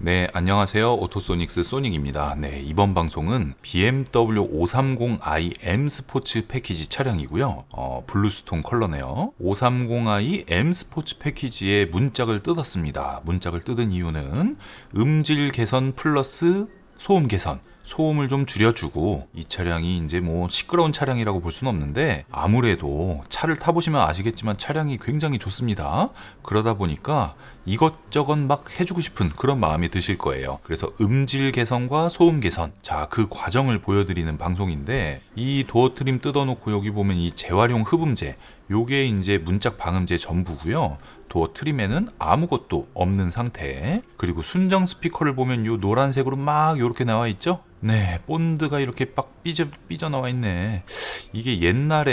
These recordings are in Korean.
네, 안녕하세요. 오토소닉스 소닉입니다. 네, 이번 방송은 BMW 530i M 스포츠 패키지 차량이고요. 블루스톤 컬러네요. 530i M 스포츠 패키지의 문짝을 뜯었습니다. 문짝을 뜯은 이유는 음질 개선 플러스 소음 개선. 소음을 좀 줄여주고, 이 차량이 이제 뭐 시끄러운 차량이라고 볼 수는 없는데 아무래도 차를 타보시면 아시겠지만 차량이 굉장히 좋습니다. 그러다 보니까 이것저것 막 해주고 싶은 그런 마음이 드실 거예요. 그래서 음질 개선과 소음 개선, 자, 그 과정을 보여드리는 방송인데, 이 도어 트림 뜯어놓고 여기 보면 이 재활용 흡음재, 요게 이제 문짝 방음제 전부고요. 도어 트림에는 아무것도 없는 상태. 그리고 순정 스피커를 보면 요 노란색으로 막 요렇게 나와 있죠? 네, 본드가 이렇게 빡 삐져 나와 있네. 이게 옛날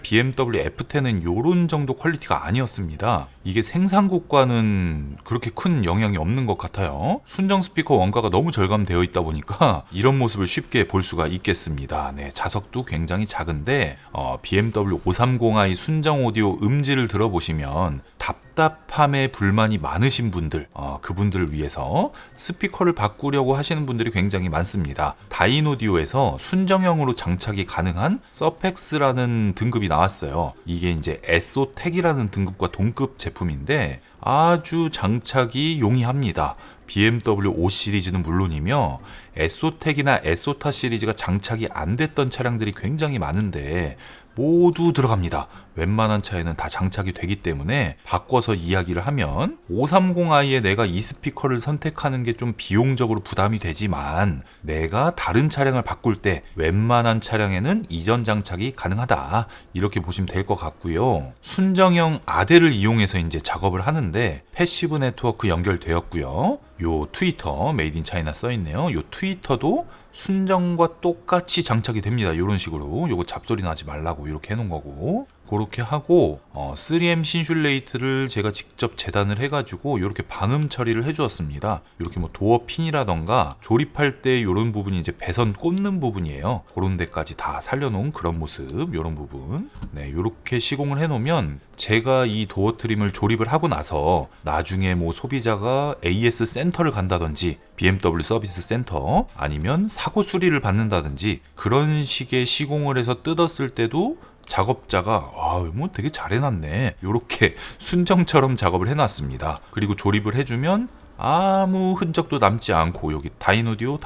BMW F10은 요런 정도 퀄리티가 아니었습니다. 이게 생산국과는 그렇게 큰 영향이 없는 것 같아요. 순정 스피커 원가가 너무 절감되어 있다 보니까 이런 모습을 쉽게 볼 수가 있겠습니다. 네, 자석도 굉장히 작은데 BMW 530i 순정 오디오 음질을 들어보시면 답답함에 불만이 많으신 분들, 그분들을 위해서 스피커를 바꾸려고 하시는 분들이 굉장히 많습니다. 다인오디오에서 순정형으로 장착이 가능한 서펙스라는 등급이 나왔어요. 이게 이제 에소텍이라는 등급과 동급 제품인데 아주 장착이 용이합니다. BMW 5 시리즈는 물론이며 에소텍이나 에소타 시리즈가 장착이 안 됐던 차량들이 굉장히 많은데 모두 들어갑니다. 웬만한 차에는 다 장착이 되기 때문에 바꿔서 이야기를 하면 530i에 내가 이 스피커를 선택하는 게 좀 비용적으로 부담이 되지만 내가 다른 차량을 바꿀 때 웬만한 차량에는 이전 장착이 가능하다, 이렇게 보시면 될 것 같고요. 순정형 아대를 이용해서 이제 작업을 하는데 패시브 네트워크 연결되었고요. 요 트위터 메이드 인 차이나 써있네요. 요 트위터도 순정과 똑같이 장착이 됩니다. 이런 식으로 요거 잡소리 나지 말라고 이렇게 해놓은 거고, 그렇게 하고 3M 신슐레이트를 제가 직접 재단을 해가지고 이렇게 방음 처리를 해주었습니다. 이렇게 뭐 도어 핀이라던가 조립할 때 이런 부분이 이제 배선 꽂는 부분이에요. 그런 데까지 다 살려놓은 그런 모습, 이런 부분. 네, 이렇게 시공을 해놓으면 제가 이 도어 트림을 조립을 하고 나서 나중에 뭐 소비자가 AS 센터를 간다든지 BMW 서비스 센터 아니면 사고 수리를 받는다든지 그런 식의 시공을 해서 뜯었을 때도 작업자가 뭐 되게 잘 해놨네, 요렇게 순정처럼 작업을 해놨습니다. 그리고 조립을 해주면 아무 흔적도 남지 않고 여기 다인오디오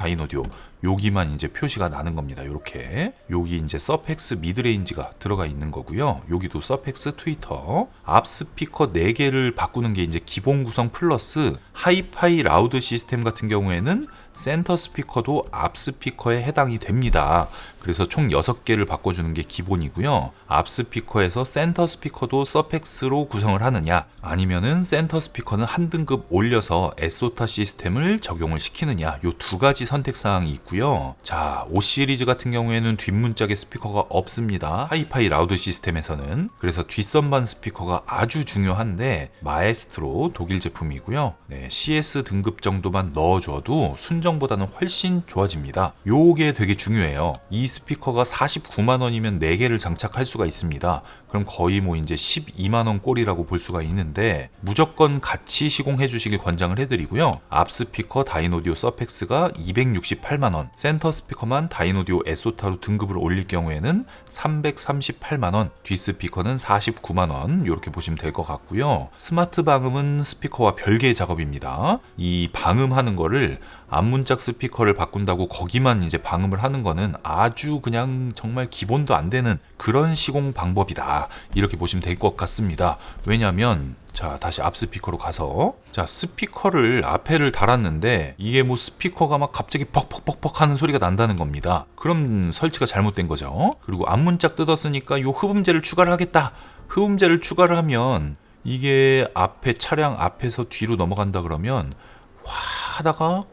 여기만 이제 표시가 나는 겁니다. 요렇게 여기 이제 서펙스 미드레인지가 들어가 있는 거고요. 여기도 서펙스 트위터, 앞 스피커 4개를 바꾸는 게 이제 기본 구성 플러스 하이파이 라우드 시스템 같은 경우에는 센터 스피커도 앞 스피커에 해당이 됩니다. 그래서 총 6개를 바꿔주는 게 기본이고요. 앞 스피커에서 센터 스피커도 서펙스로 구성을 하느냐, 아니면은 센터 스피커는 한 등급 올려서 에소타 시스템을 적용을 시키느냐, 요 두 가지 선택사항이 있고요. 자, 5 시리즈 같은 경우에는 뒷문짝에 스피커가 없습니다. 하이파이 라우드 시스템에서는. 그래서 뒷선반 스피커가 아주 중요한데 마에스트로 독일 제품이고요. 네, CS 등급 정도만 넣어줘도 순정보다는 훨씬 좋아집니다. 요게 되게 중요해요. 이 스피커가 49만 원이면 4개를 장착할 수가 있습니다. 그럼 거의 뭐 이제 12만 원 꼴이라고 볼 수가 있는데 무조건 같이 시공해 주시길 권장을 해드리고요. 앞 스피커 다인오디오 서펙스가 268만 원, 센터 스피커만 다인오디오 에소타로 등급을 올릴 경우에는 338만 원, 뒷 스피커는 49만 원, 이렇게 보시면 될 것 같고요. 스마트 방음은 스피커와 별개의 작업입니다. 이 방음하는 거를 앞문짝 스피커를 바꾼다고 거기만 이제 방음을 하는 거는 아주 그냥 정말 기본도 안 되는 그런 시공 방법이다, 이렇게 보시면 될 것 같습니다. 왜냐면 자, 다시 앞 스피커로 가서, 자, 스피커를 앞에를 달았는데 이게 뭐 스피커가 막 갑자기 퍽퍽퍽퍽 하는 소리가 난다는 겁니다. 그럼 설치가 잘못된 거죠. 그리고 앞문짝 뜯었으니까 요 흡음재를 추가를 하겠다. 흡음재를 추가를 하면 이게 앞에 차량 앞에서 뒤로 넘어간다 그러면 하다가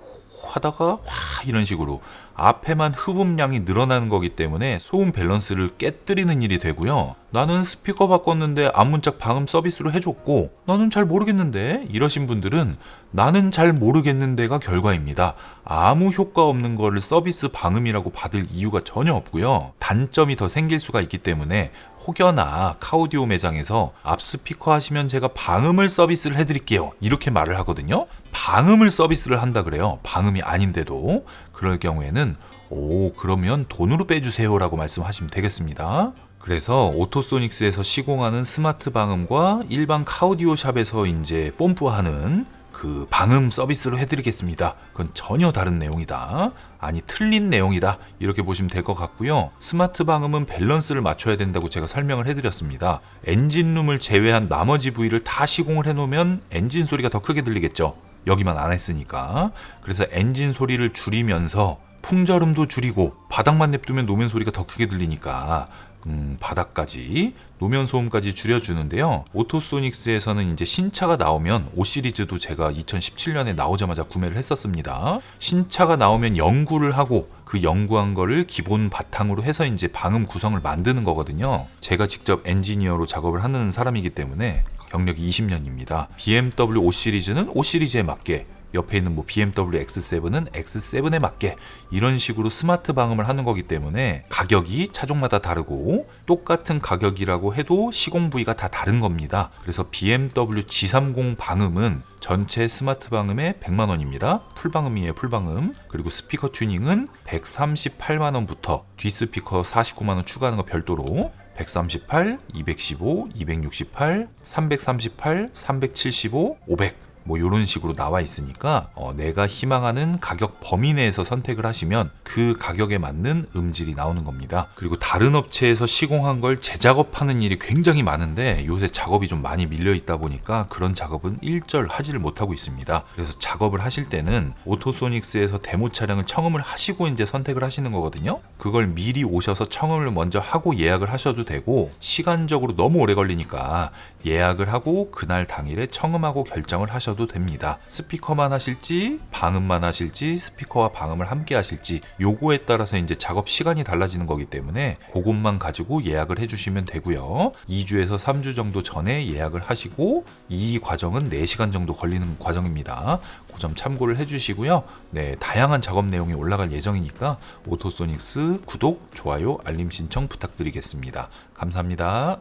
이런 식으로 앞에만 흡음량이 늘어나는 거기 때문에 소음 밸런스를 깨뜨리는 일이 되고요. 나는 스피커 바꿨는데 앞문짝 방음 서비스로 해줬고 나는 잘 모르겠는데, 이러신 분들은 나는 잘 모르겠는데가 결과입니다. 아무 효과 없는 거를 서비스 방음이라고 받을 이유가 전혀 없고요. 단점이 더 생길 수가 있기 때문에 혹여나 카오디오 매장에서 앞 스피커 하시면 제가 방음을 서비스를 해드릴게요, 이렇게 말을 하거든요. 방음을 서비스를 한다 그래요. 방음이 아닌데도. 그럴 경우에는 그러면 돈으로 빼주세요라고 말씀하시면 되겠습니다. 그래서 오토소닉스에서 시공하는 스마트 방음과 일반 카오디오 샵에서 이제 뽐뿌하는 그 방음 서비스로 해드리겠습니다. 그건 전혀 다른 내용이다. 아니 틀린 내용이다. 이렇게 보시면 될 것 같고요. 스마트 방음은 밸런스를 맞춰야 된다고 제가 설명을 해드렸습니다. 엔진룸을 제외한 나머지 부위를 다 시공을 해놓으면 엔진 소리가 더 크게 들리겠죠. 여기만 안 했으니까. 그래서 엔진 소리를 줄이면서 풍절음도 줄이고 바닥만 냅두면 노면 소리가 더 크게 들리니까 바닥까지 노면 소음까지 줄여주는데요. 오토소닉스에서는 이제 신차가 나오면 5 시리즈도 제가 2017년에 나오자마자 구매를 했었습니다. 신차가 나오면 연구를 하고 그 연구한 거를 기본 바탕으로 해서 이제 방음 구성을 만드는 거거든요. 제가 직접 엔지니어로 작업을 하는 사람이기 때문에 경력이 20년입니다. BMW 5 시리즈는 5 시리즈에 맞게, 옆에 있는 뭐 BMW X7은 X7에 맞게 이런 식으로 스마트 방음을 하는 거기 때문에 가격이 차종마다 다르고 똑같은 가격이라고 해도 시공 부위가 다 다른 겁니다. 그래서 BMW G30 방음은 전체 스마트 방음에 100만 원입니다. 풀방음이에요, 풀방음. 그리고 스피커 튜닝은 138만 원부터 뒷스피커 49만 원 추가하는 거 별도로 138, 215, 268, 338, 375, 500 뭐 이런 식으로 나와 있으니까 내가 희망하는 가격 범위 내에서 선택을 하시면 그 가격에 맞는 음질이 나오는 겁니다. 그리고 다른 업체에서 시공한 걸 재작업하는 일이 굉장히 많은데 요새 작업이 좀 많이 밀려 있다 보니까 그런 작업은 일절 하지를 못하고 있습니다. 그래서 작업을 하실 때는 오토소닉스에서 데모 차량을 청음을 하시고 이제 선택을 하시는 거거든요. 그걸 미리 오셔서 청음을 먼저 하고 예약을 하셔도 되고, 시간적으로 너무 오래 걸리니까 예약을 하고 그날 당일에 청음하고 결정을 하셔도 됩니다. 스피커만 하실지 방음만 하실지 스피커와 방음을 함께 하실지 요거에 따라서 이제 작업 시간이 달라지는 거기 때문에 그것만 가지고 예약을 해주시면 되고요. 2주에서 3주 정도 전에 예약을 하시고 이 과정은 4시간 정도 걸리는 과정입니다. 그 점 참고를 해주시고요. 네, 다양한 작업 내용이 올라갈 예정이니까 오토소닉스 구독, 좋아요, 알림 신청 부탁드리겠습니다. 감사합니다.